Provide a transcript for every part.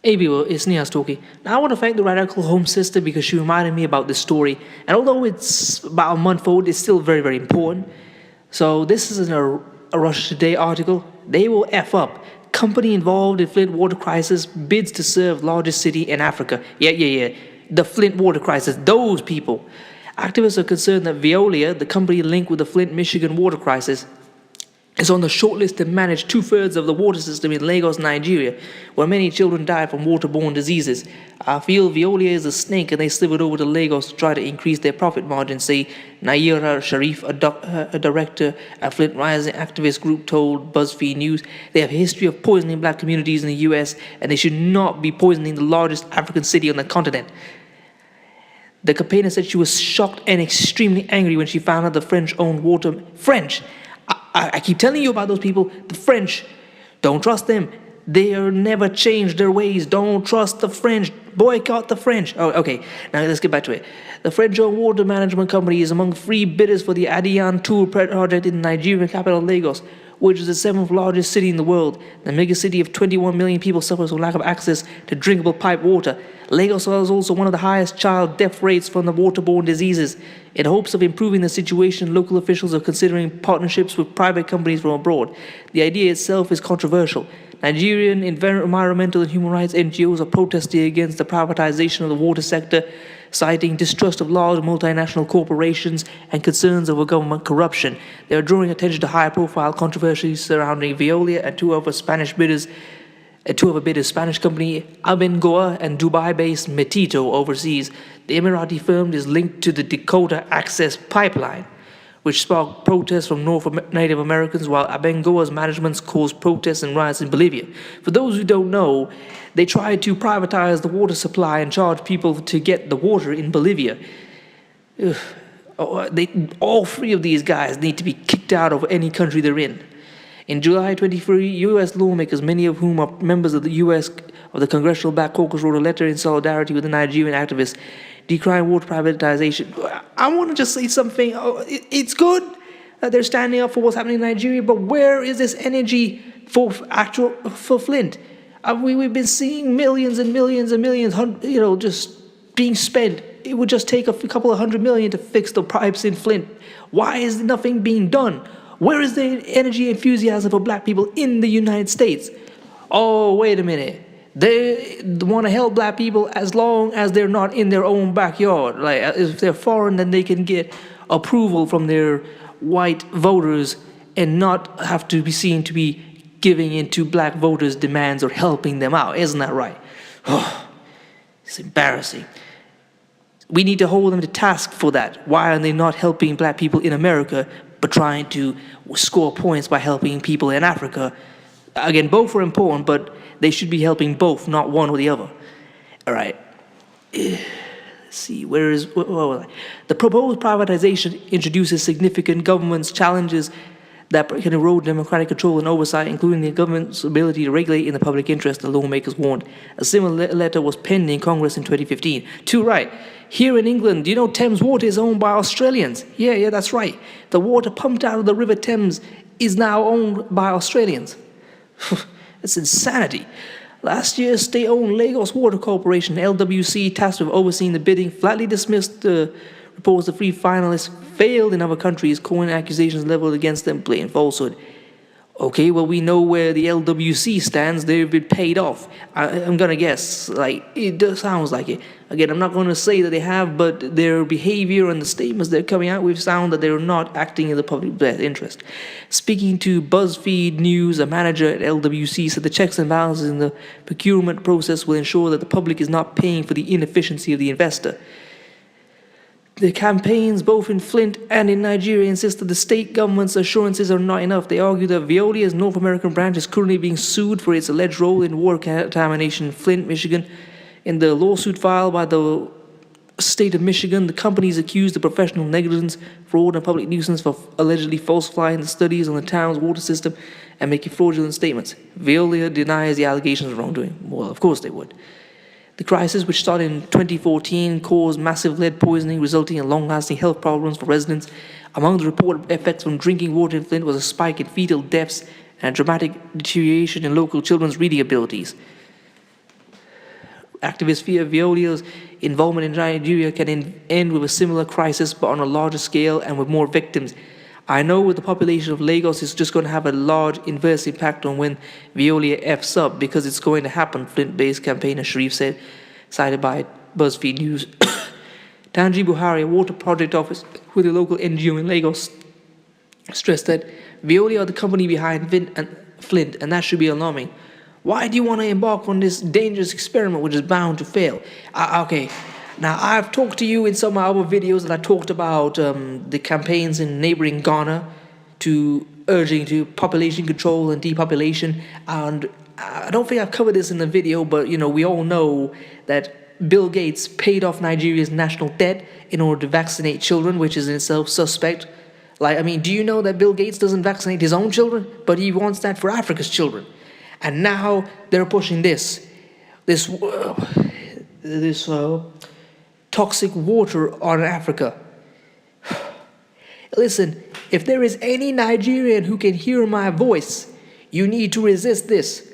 Hey people, it's Nia Stoki. Now I want to thank the Radical Home Sister because she reminded me about this story. And although it's about a month old, it's still very, very important. So this is a Russia Today article. They will F up. Company involved in Flint water crisis bids to serve largest city in Africa. Yeah. The Flint water crisis. Those people. Activists are concerned that Veolia, the company linked with the Flint, Michigan water crisis, is on the shortlist to manage two-thirds of the water system in Lagos, Nigeria, where many children die from waterborne diseases. I feel Veolia is a snake and they slithered over to Lagos to try to increase their profit margin, say Naira Sharif, a director at Flint Rising activist group, told BuzzFeed News. They have a history of poisoning black communities in the US, and they should not be poisoning the largest African city on the continent. The campaigner said she was shocked and extremely angry when she found out the French owned water. French! I keep telling you about those people, the French. Don't trust them. They are never changed their ways. Don't trust the French. Boycott the French. Oh, okay. Now let's get back to it. The French-owned water management company is among three bidders for the Adian Tour project in the Nigerian capital Lagos, which is the seventh largest city in the world. The mega city of 21 million people suffers from lack of access to drinkable pipe water. Lagos has also one of the highest child death rates from the waterborne diseases. In hopes of improving the situation, local officials are considering partnerships with private companies from abroad. The idea itself is controversial. Nigerian environmental and human rights NGOs are protesting against the privatization of the water sector, citing distrust of large multinational corporations and concerns over government corruption. They are drawing attention to high-profile controversies surrounding Veolia and two other bidders, Spanish company Abengoa and Dubai-based Metito overseas. The Emirati firm is linked to the Dakota Access Pipeline, which sparked protests from Native Americans, while Abengoa's management caused protests and riots in Bolivia. For those who don't know, they tried to privatize the water supply and charge people to get the water in Bolivia. All three of these guys need to be kicked out of any country they're in. In July 23, U.S. lawmakers, many of whom are members of the Congressional Black Caucus, wrote a letter in solidarity with the Nigerian activists decrying water privatization. I want to just say something. It's good that they're standing up for what's happening in Nigeria, but where is this energy for Flint? We've been seeing millions and millions and millions, just being spent. It would just take a couple of $100 million to fix the pipes in Flint. Why is nothing being done? Where is the energy enthusiasm for black people in the United States? Oh, wait a minute. They want to help black people as long as they're not in their own backyard. Like, if they're foreign, then they can get approval from their white voters and not have to be seen to be giving into black voters' demands or helping them out. Isn't that right? Oh, it's embarrassing. We need to hold them to task for that. Why are they not helping black people in America, but trying to score points by helping people in Africa? Again, both are important, but they should be helping both, not one or the other. All right. Let's see, where was I? The proposed privatization introduces significant government's challenges that can erode democratic control and oversight, including the government's ability to regulate in the public interest, the lawmakers warned. A similar letter was penned in Congress in 2015. Too right. Here in England, do you know Thames Water is owned by Australians? Yeah, that's right. The water pumped out of the River Thames is now owned by Australians. It's insanity. Last year, state-owned Lagos Water Corporation, LWC, tasked with overseeing the bidding, flatly dismissed the reports the three finalists failed in other countries, calling accusations leveled against them blatant falsehood. Okay, well, we know where the LWC stands. They've been paid off. I'm going to guess. It sounds like it. Again, I'm not going to say that they have, but their behavior and the statements they're coming out with sound that they're not acting in the public best interest. Speaking to BuzzFeed News, a manager at LWC said the checks and balances in the procurement process will ensure that the public is not paying for the inefficiency of the investor. The campaigns, both in Flint and in Nigeria, insist that the state government's assurances are not enough. They argue that Veolia's North American branch is currently being sued for its alleged role in water contamination in Flint, Michigan. In the lawsuit filed by the state of Michigan, the company is accused of professional negligence, fraud, and public nuisance for allegedly falsifying the studies on the town's water system and making fraudulent statements. Veolia denies the allegations of wrongdoing. Well, of course they would. The crisis, which started in 2014, caused massive lead poisoning, resulting in long-lasting health problems for residents. Among the reported effects from drinking water in Flint was a spike in fetal deaths and a dramatic deterioration in local children's reading abilities. Activists fear Veolia's involvement in Nigeria can end with a similar crisis, but on a larger scale and with more victims. I know with the population of Lagos, it's just going to have a large inverse impact on when Veolia F's up, because it's going to happen, Flint-based campaigner Sharif said, cited by BuzzFeed News. Tanji Buhari, a water project officer with a local NGO in Lagos, stressed that Veolia are the company behind Flint, and that should be alarming. Why do you want to embark on this dangerous experiment which is bound to fail? Okay, now I've talked to you in some of my other videos that I talked about the campaigns in neighboring Ghana to urging to population control and depopulation, and I don't think I've covered this in the video, but we all know that Bill Gates paid off Nigeria's national debt in order to vaccinate children, which is in itself suspect. Do you know that Bill Gates doesn't vaccinate his own children, but he wants that for Africa's children? And now they're pushing this toxic water on Africa. Listen, if there is any Nigerian who can hear my voice, you need to resist this.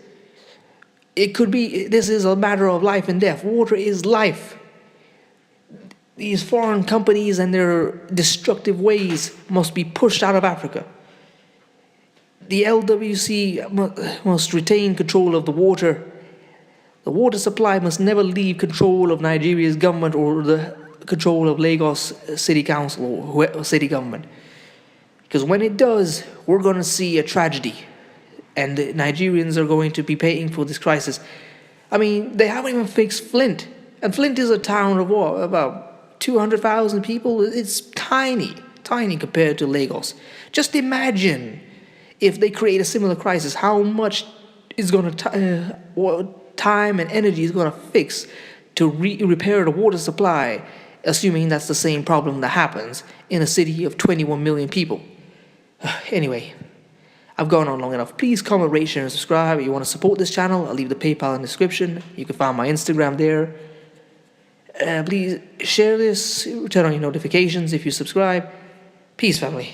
This is a matter of life and death. Water is life. These foreign companies and their destructive ways must be pushed out of Africa. The LWC must retain control of the water. The water supply must never leave control of Nigeria's government or the control of Lagos City Council or city government. Because when it does, we're going to see a tragedy. And the Nigerians are going to be paying for this crisis. They haven't even fixed Flint. And Flint is a town of what? About 200,000 people? It's tiny compared to Lagos. Just imagine if they create a similar crisis, how much is going to time and energy is going to fix to repair the water supply, assuming that's the same problem that happens in a city of 21 million people. Anyway, I've gone on long enough. Please comment, rate, share, and subscribe. If you want to support this channel, I'll leave the PayPal in the description. You can find my Instagram there. Please share this, turn on your notifications if you subscribe. Peace, family.